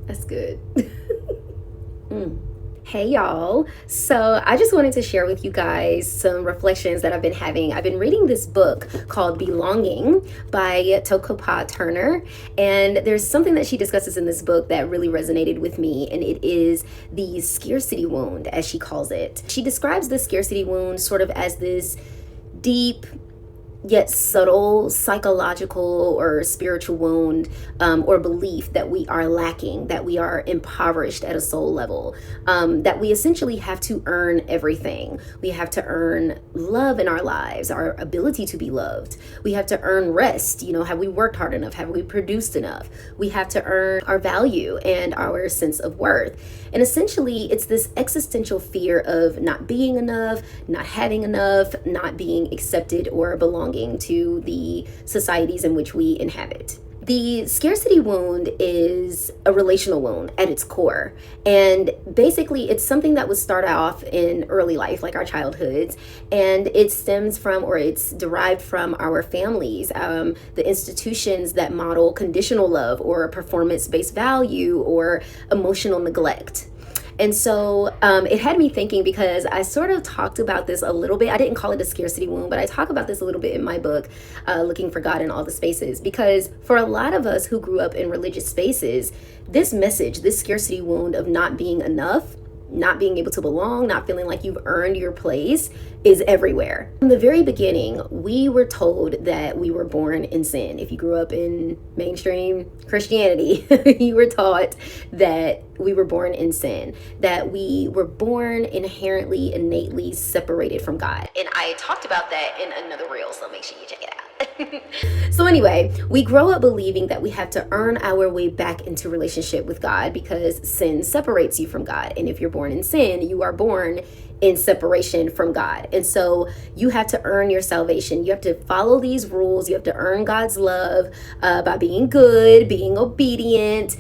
That's good. Hey y'all. So I just wanted to share with you guys some reflections that I've been having. I've been reading this book called Belonging by Tokopa Turner, and there's something that she discusses in this book that really resonated with me, and it is the scarcity wound, as she calls it. She describes the scarcity wound sort of as this deep yet subtle psychological or spiritual wound, or belief that we are lacking, that we are impoverished at a soul level, that we essentially have to earn everything. We have to earn love in our lives, our ability to be loved. We have to earn rest. Have we worked hard enough? Have we produced enough? We have to earn our value and our sense of worth. And essentially, it's this existential fear of not being enough, not having enough, not being accepted or belonging to the societies in which we inhabit. The scarcity wound is a relational wound at its core. And basically, it's something that would start off in early life, like our childhoods. And it stems from, or it's derived from our families, the institutions that model conditional love or performance-based value or emotional neglect. And so it had me thinking, because I sort of talked about this a little bit. I didn't call it a scarcity wound, but I talk about this a little bit in my book, Looking for God in All the Spaces. Because for a lot of us who grew up in religious spaces, this message, this scarcity wound of not being enough, not being able to belong, not feeling like you've earned your place, is everywhere. From the very beginning, we were told that we were born in sin. If you grew up in mainstream Christianity, you were taught that we were born in sin, that we were born inherently, innately separated from God. And I talked about that in another reel, so make sure you check it out. So anyway, we grow up believing that we have to earn our way back into relationship with God because sin separates you from God. And if you're born in sin, you are born in separation from God. And so you have to earn your salvation. You have to follow these rules. You have to earn God's love by being good, being obedient,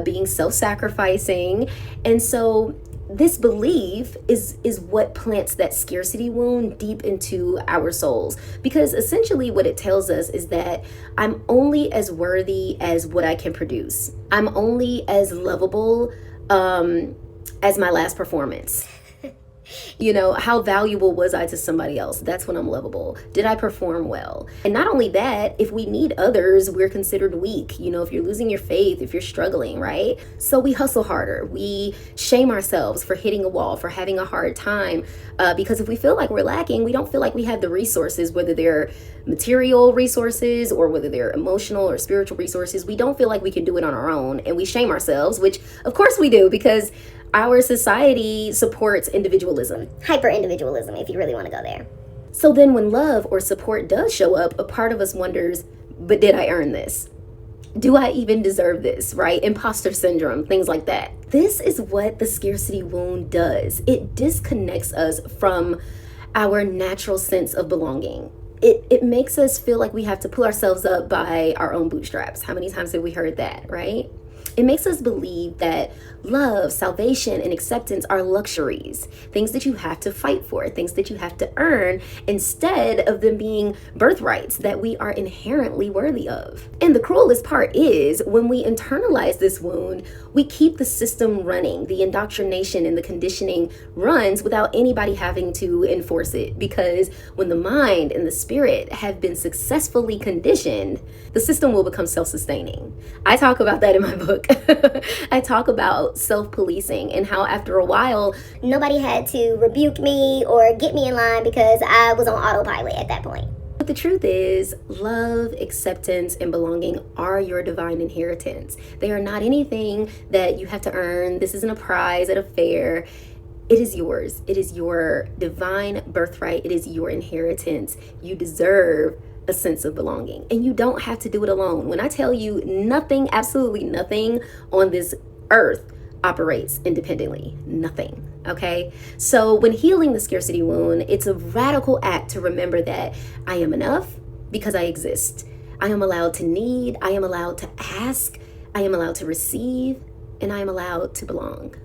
being self-sacrificing. And so this belief is what plants that scarcity wound deep into our souls, because essentially what it tells us is that I'm only as worthy as what I can produce. I'm only as lovable as my last performance. How valuable was I to somebody else? That's when I'm lovable. Did I perform well? And not only that, if we need others, we're considered weak. If you're losing your faith, if you're struggling, right? So we hustle harder. We shame ourselves for hitting a wall, for having a hard time, because if we feel like we're lacking, we don't feel like we have the resources, whether they're material resources or whether they're emotional or spiritual resources. We don't feel like we can do it on our own, and we shame ourselves, which of course we do, because our society supports individualism. Hyper-individualism, if you really want to go there. So then when love or support does show up, a part of us wonders, but did I earn this? Do I even deserve this, right? Imposter syndrome, things like that. This is what the scarcity wound does. It disconnects us from our natural sense of belonging. It makes us feel like we have to pull ourselves up by our own bootstraps. How many times have we heard that, right? It makes us believe that love, salvation, and acceptance are luxuries, things that you have to fight for, things that you have to earn, instead of them being birthrights that we are inherently worthy of. And the cruelest part is, when we internalize this wound, we keep the system running. The indoctrination and the conditioning runs without anybody having to enforce it, because when the mind and the spirit have been successfully conditioned, the system will become self-sustaining. I talk about that in my book. I talk about self-policing and how after a while, nobody had to rebuke me or get me in line because I was on autopilot at that point. But the truth is, love, acceptance, and belonging are your divine inheritance. They are not anything that you have to earn. This isn't a prize at a fair. It is yours. It is your divine birthright. It is your inheritance. You deserve a sense of belonging, and you don't have to do it alone. When I tell you, nothing, absolutely nothing on this earth operates independently. Nothing. Okay? So when healing the scarcity wound, it's a radical act to remember that I am enough because I exist. I am allowed to need. I am allowed to ask. I am allowed to receive, and I am allowed to belong.